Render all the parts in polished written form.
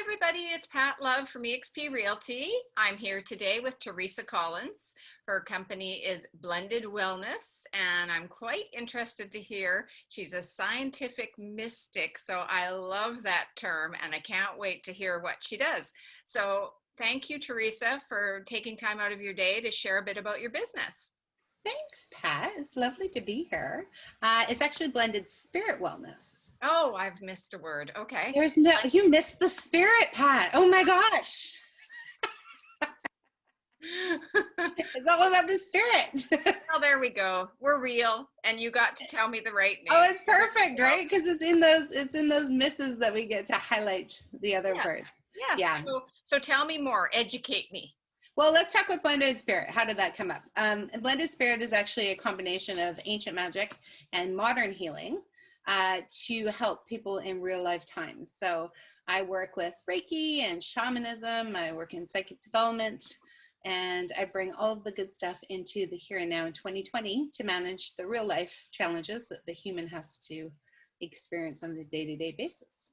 everybody, it's Pat Love from eXp Realty. I'm here today with Teresa Collins. Her company is Blended Wellness, and I'm quite interested to hear. She's a scientific mystic, so I love that term, and I can't wait to hear what she does. So thank you, Teresa, for taking time out of your day to share a bit about your business. Thanks, Pat. It's lovely to be here. It's actually Blended Spirit Wellness. Oh, I've missed a word. Okay. You missed the spirit, Pat. Oh my gosh. It's all about the spirit. Well, there we go. We're real, and you got to tell me the right name. Oh, it's perfect, right? Because it's in those misses that we get to highlight the other words. Yes. Yeah. So tell me more. Educate me. Well, let's talk with Blended Spirit. How did that come up? Blended Spirit is actually a combination of ancient magic and modern healing to help people in real life times. So I work with Reiki and shamanism. I work in psychic development, and I bring all of the good stuff into the here and now in 2020 to manage the real life challenges that the human has to experience on a day-to-day basis.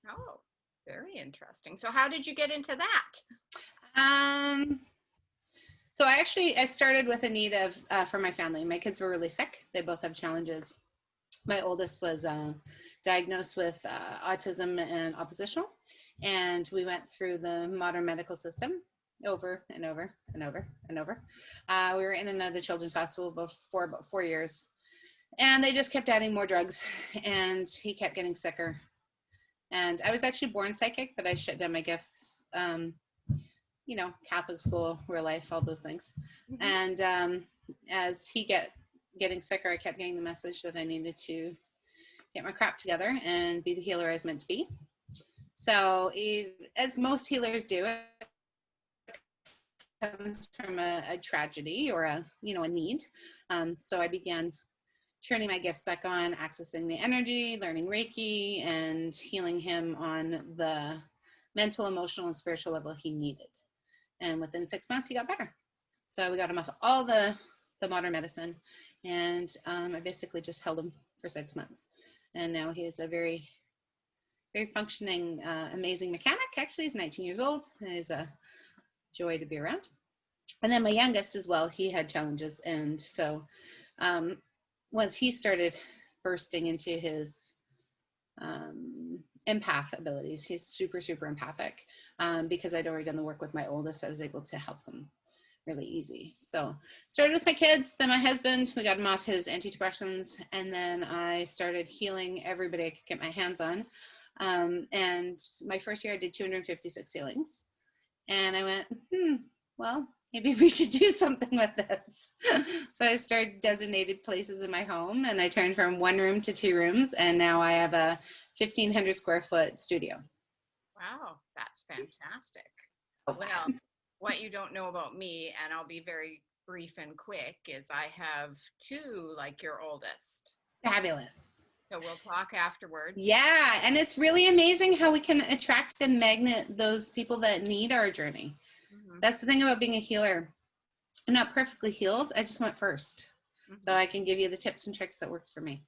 Oh, very interesting. So how did you get into that? So I started with a need for my family. My kids were really sick. They both have challenges. My oldest was diagnosed with autism and oppositional, and we went through the modern medical system over and over and over and over. We were in and out of children's hospital for about 4 years, and they just kept adding more drugs, and he kept getting sicker. And I was actually born psychic, but I shut down my gifts. Catholic school, real life, all those things. Mm-hmm. And as he getting sicker, I kept getting the message that I needed to get my crap together and be the healer I was meant to be. So as most healers do, it comes from a tragedy or a need. So I began turning my gifts back on, accessing the energy, learning Reiki, and healing him on the mental, emotional, and spiritual level he needed. And within 6 months, he got better. So we got him off all the modern medicine, and I basically just held him for 6 months. And now he is a very, very functioning, amazing mechanic. Actually, he's 19 years old, and he's a joy to be around. And then my youngest as well, he had challenges. And so once he started bursting into his empath abilities, he's super, super empathic. Because I'd already done the work with my oldest, I was able to help him really easy. So started with my kids, then my husband, we got him off his antidepressants, and then I started healing everybody I could get my hands on. And my first year I did 256 healings. And I went, well, maybe we should do something with this. So I started designated places in my home, and I turned from 1 room to 2 rooms, and now I have a 1,500 square foot studio. Wow, that's fantastic. Well, what you don't know about me, and I'll be very brief and quick, is I have 2 like your oldest. Fabulous. So we'll talk afterwards. Yeah, and it's really amazing how we can attract and magnet those people that need our journey. Mm-hmm. That's the thing about being a healer. I'm not perfectly healed. I just went first. Mm-hmm. So I can give you the tips and tricks that works for me.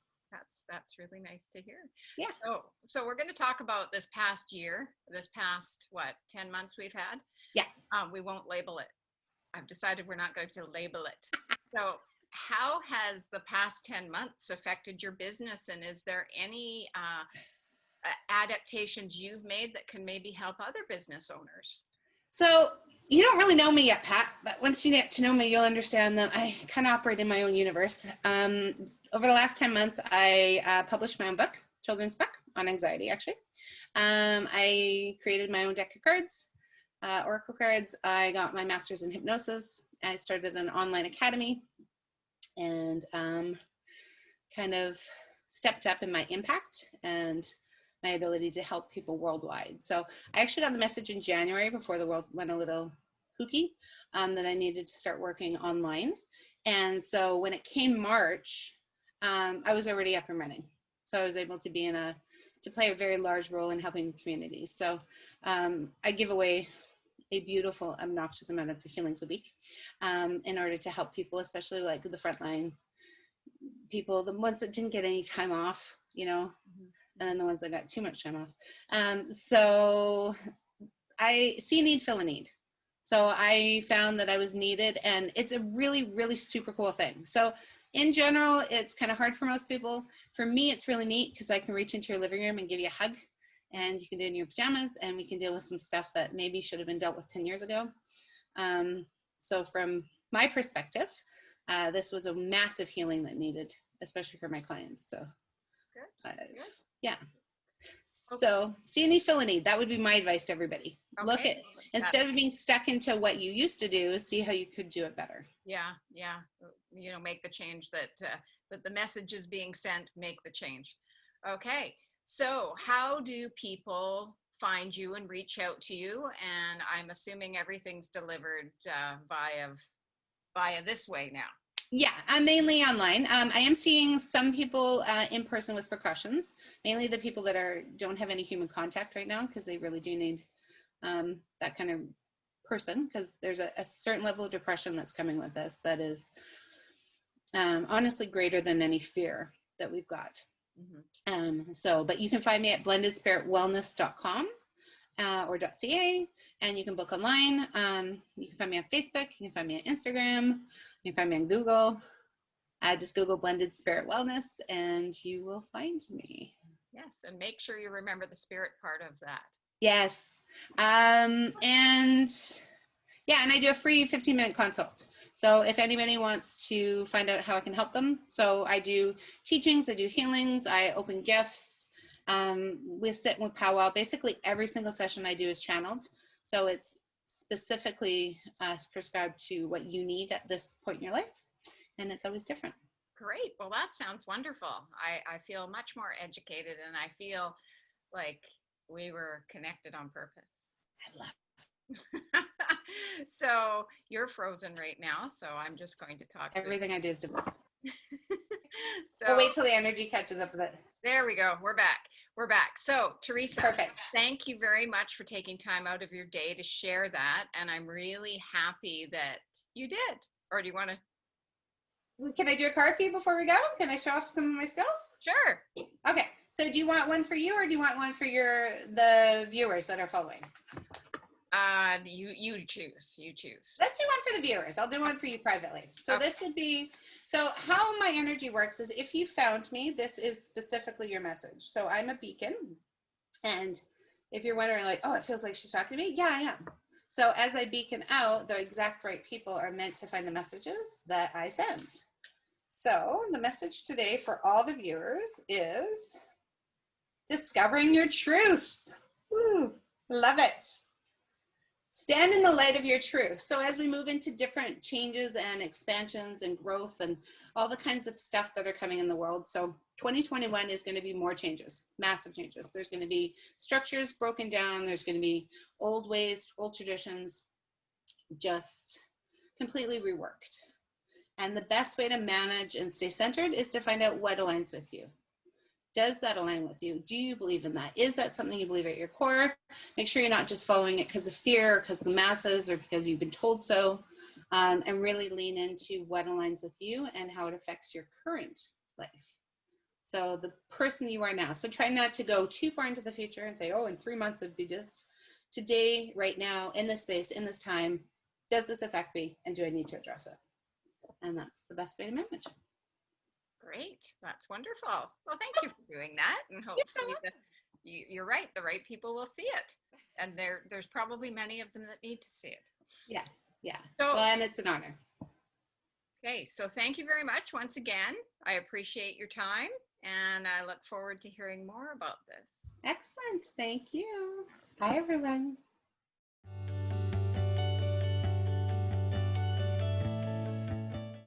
That's really nice to hear. Yeah. So we're going to talk about this past year, this past, 10 months we've had? Yeah. We won't label it. I've decided we're not going to label it. So how has the past 10 months affected your business? And is there any adaptations you've made that can maybe help other business owners? So you don't really know me yet, Pat, but once you get to know me, you'll understand that I kind of operate in my own universe. Over the last 10 months, I published my own book, children's book on anxiety, actually. I created my own deck of cards, oracle cards. I got my master's in hypnosis. I started an online academy, and kind of stepped up in my impact and my ability to help people worldwide. So I actually got the message in January, before the world went a little kooky, that I needed to start working online. And so when it came March, I was already up and running. So I was able to play a very large role in helping the community. So I give away a beautiful, obnoxious amount of healings a week in order to help people, especially like the frontline people, the ones that didn't get any time off, and then the ones that got too much time off. So I see a need, fill a need. So I found that I was needed, and it's a really, really super cool thing. So in general, it's kind of hard for most people. For me, it's really neat because I can reach into your living room and give you a hug, and you can do it in your pajamas, and we can deal with some stuff that maybe should have been dealt with 10 years ago. So from my perspective, this was a massive healing that needed, especially for my clients. So Good. yeah. Okay. So see a need, fill a need. That would be my advice to everybody. Okay. Look at, instead of being stuck into what you used to do, see how you could do it better. Yeah. You know, make the change that the message is being sent, make the change. Okay. So how do people find you and reach out to you? And I'm assuming everything's delivered via this way now. Yeah, I'm mainly online. I am seeing some people in person with precautions, mainly the people that don't have any human contact right now, because they really do need that kind of person, because there's a certain level of depression that's coming with this that is honestly greater than any fear that we've got. Mm-hmm. But you can find me at blendedspiritwellness.com. Or .ca, and you can book online. You can find me on Facebook, you can find me on Instagram, you can find me on Google. Just Google Blended Spirit Wellness and you will find me. Yes, and make sure you remember the spirit part of that. Yes. And I do a free 15-minute consult. So if anybody wants to find out how I can help them, so I do teachings, I do healings, I open gifts. We sit with powwow. Basically, every single session I do is channeled. So it's specifically prescribed to what you need at this point in your life. And it's always different. Great. Well, that sounds wonderful. I feel much more educated, and I feel like we were connected on purpose. I love it. So you're frozen right now. So I'm just going to talk. Everything I do is different. So we'll wait till the energy catches up with it. There we go. We're back. So Teresa, perfect. Thank you very much for taking time out of your day to share that. And I'm really happy that you did. Or do you want to? Can I do a card for you before we go? Can I show off some of my skills? Sure. Okay. So do you want one for you, or do you want one for the viewers that are following? You choose. Let's do one for the viewers. I'll do one for you privately. So okay. This would be, so how my energy works is if you found me, this is specifically your message. So I'm a beacon. And if you're wondering like, oh, it feels like she's talking to me. Yeah, I am. So as I beacon out, the exact right people are meant to find the messages that I send. So the message today for all the viewers is discovering your truth. Woo, love it. Stand in the light of your truth. So as we move into different changes and expansions and growth and all the kinds of stuff that are coming in the world. So 2021 is going to be more changes, massive changes. There's going to be structures broken down. There's going to be old ways, old traditions, just completely reworked. And the best way to manage and stay centered is to find out what aligns with you. Does that align with you? Do you believe in that? Is that something you believe at your core? Make sure you're not just following it because of fear, because of the masses, or because you've been told so, and really lean into what aligns with you and how it affects your current life. So the person you are now. So try not to go too far into the future and say, oh, in 3 months it'd be this. Today, right now, in this space, in this time, does this affect me, and do I need to address it? And that's the best way to manage. Great. That's wonderful. Well, thank you for doing that. And hopefully you're right. The right people will see it. And there's probably many of them that need to see it. Yes. Yeah. So, well, and it's an honor. Okay. So thank you very much once again. I appreciate your time, and I look forward to hearing more about this. Excellent. Thank you. Bye, everyone.